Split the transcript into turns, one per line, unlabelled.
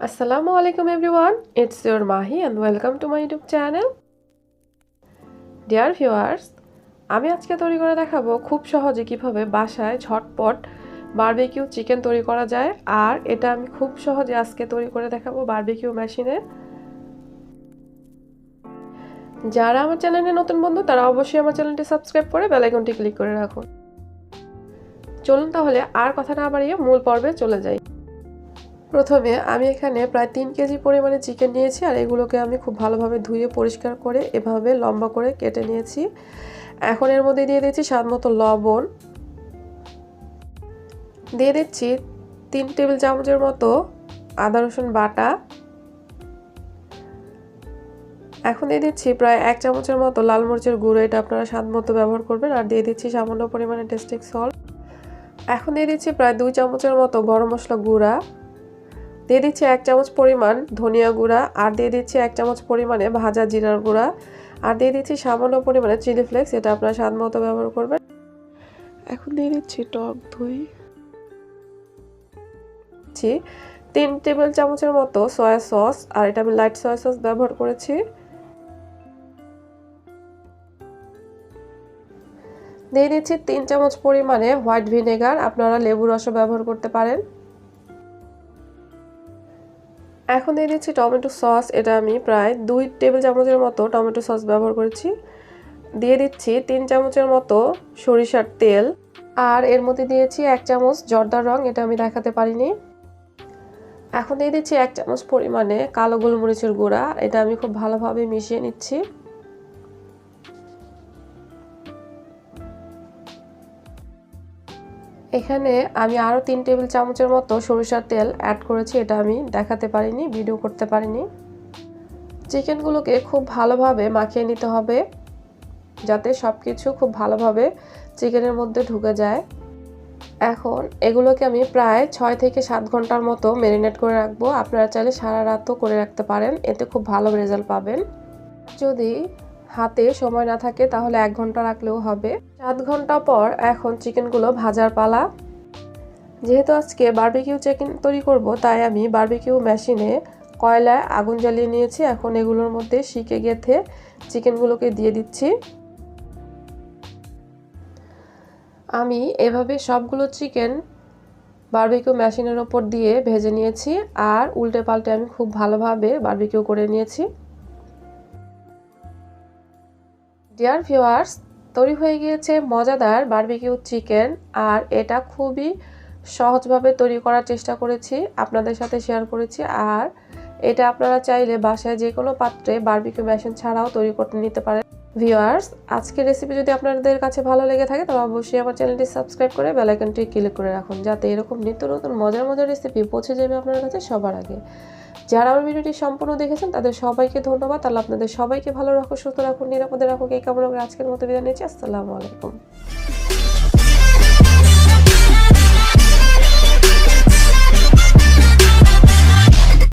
Assalamualaikum everyone, it's your Mahi and welcome to my YouTube channel. Dear viewers, আমি আজকে তৈরি করে দেখাবো খুব সহজে কিভাবে বাসায় ঝটপট বারবিকিউ চিকেন তৈরি করা যায়। আর এটা আমি খুব সহজে আজকে তৈরি করে দেখাবো বারবিকিউ মেশিনে। যারা আমার চ্যানেলে নতুন বন্ধু তারা অবশ্যই আমার চ্যানেলটি সাবস্ক্রাইব করে বেল আইকনটি ক্লিক করে রাখুন। চলুন তাহলে আর কথা না বাড়িয়ে মূল পর্বে চলে যাই। প্রথমে আমি এখানে প্রায় 3 কেজি পরিমাণে চিকেন নিয়েছি আর এগুলোকে আমি খুব ভালোভাবে ধুয়ে পরিষ্কার করে এভাবে লম্বা করে কেটে নিয়েছি। এখন এর মধ্যে দিয়ে দিচ্ছি স্বাদমতো লবণ, দিয়ে দিচ্ছি 3 টেবিল চামচের মতো আদা রসুন বাটা, এখন দিয়ে দিচ্ছি প্রায় 1 চামচের মতো লাল মরিচের গুঁড়ো, এটা আপনারা স্বাদমতো ব্যবহার করবেন, আর দিয়ে দিচ্ছি সামান্য পরিমাণে টেস্টিং সল্ট। এখন দিয়ে দিচ্ছি প্রায় 2 চামচের মতো গরম মশলা গুঁড়া, দিয়ে দিচ্ছি 1 চামচ পরিমাণ ধনিয়া গুঁড়া, আর দিয়ে দিচ্ছি 1 চামচ পরিমাণে ভাজা জিরার গুঁড়া, আর দিয়ে দিচ্ছি সামান্য পরিমাণে চিলি ফ্লেক্স, এটা আপনারা স্বাদমতো ব্যবহার করবেন। এখন দিয়ে দিচ্ছি টক দই, 3 টেবিল চামচের মতো সয়া সস, আর এটা আমি লাইট সয়া সস ব্যবহার করেছি। দিয়ে দিচ্ছি 3 চামচ পরিমাণে হোয়াইট ভিনেগার, আপনারা লেবু রসও ব্যবহার করতে পারেন। এখন দিয়ে দিচ্ছি টমেটো সস, এটা আমি প্রায় 2 টেবিল চামচের মতো টমেটো সস ব্যবহার করেছি। দিয়ে দিচ্ছি 3 চামচের মতো সরিষার তেল, আর এর মধ্যে দিয়েছি 1 চামচ জর্দার রং, এটা আমি দেখাতে পারিনি। এখন দিয়ে দিচ্ছি 1 চামচ পরিমাণে কালো গোলমরিচের গুঁড়া, এটা আমি খুব ভালোভাবে মিশিয়ে নিচ্ছি। এখানে আমি আরও 3 টেবিল চামচের মতো সরিষার তেল অ্যাড করেছি, এটা আমি দেখাতে পারিনি, ভিডিও করতে পারিনি। চিকেনগুলোকে খুব ভালোভাবে মাখিয়ে নিতে হবে যাতে সব কিছু খুব ভালোভাবে চিকেনের মধ্যে ঢুকে যায়। এখন এগুলোকে আমি প্রায় 6 থেকে 7 ঘন্টার মতো ম্যারিনেট করে রাখবো। আপনারা চাইলে সারা রাতও করে রাখতে পারেন, এতে খুব ভালো রেজাল্ট পাবেন। যদি হাতে সময় না থাকে তাহলে 1 ঘন্টা রাখলেও হবে। 7 ঘন্টা পর এখন চিকেনগুলো ভাজার পালা। যেহেতু আজকে বারবিকিউ চিকেন তৈরি করব, তাই আমি বারবিকিউ মেশিনে কয়লায় আগুন জ্বালিয়ে নিয়েছি। এখন এগুলোর মধ্যে শিকে গেঁথে চিকেনগুলোকে দিয়ে দিচ্ছি। আমি এভাবে সবগুলো চিকেন বারবিকিউ মেশিনের ওপর দিয়ে ভেজে নিয়েছি, আর উল্টে পাল্টে আমি খুব ভালোভাবে বারবিকিউ করে নিয়েছি। ডিয়ার ভিউয়ার্স, তৈরি হয়ে গিয়েছে মজাদার বারবিকিউ চিকেন, আর এটা খুবই সহজভাবে তৈরি করার চেষ্টা করেছি, আপনাদের সাথে শেয়ার করেছি। আর এটা আপনারা চাইলে বাসায় যে কোনো পাত্রে বারবিকিউ মেশিন ছাড়াও তৈরি করতে নিতে পারেন। ভিউয়ার্স, আজকের রেসিপি যদি আপনাদের কাছে ভালো লেগে থাকে তাহলে অবশ্যই আমার চ্যানেলটি সাবস্ক্রাইব করে বেল আইকনটি ক্লিক করে রাখুন, যাতে এরকম নিত্য নতুন মজার মজার রেসিপি পৌঁছে যাবে আপনার কাছে সবার আগে। যারা আমার ভিডিওটি সম্পূর্ণ দেখেছেন তাদের সবাইকে ধন্যবাদ। আল্লাহ আপনাদের সবাইকে ভালো রাখুন, সুস্থ রাখুন, নিরাপদে রাখুন এই কামনা করে আজকের মতো বিদায় নিচ্ছি। আসসালামু আলাইকুম।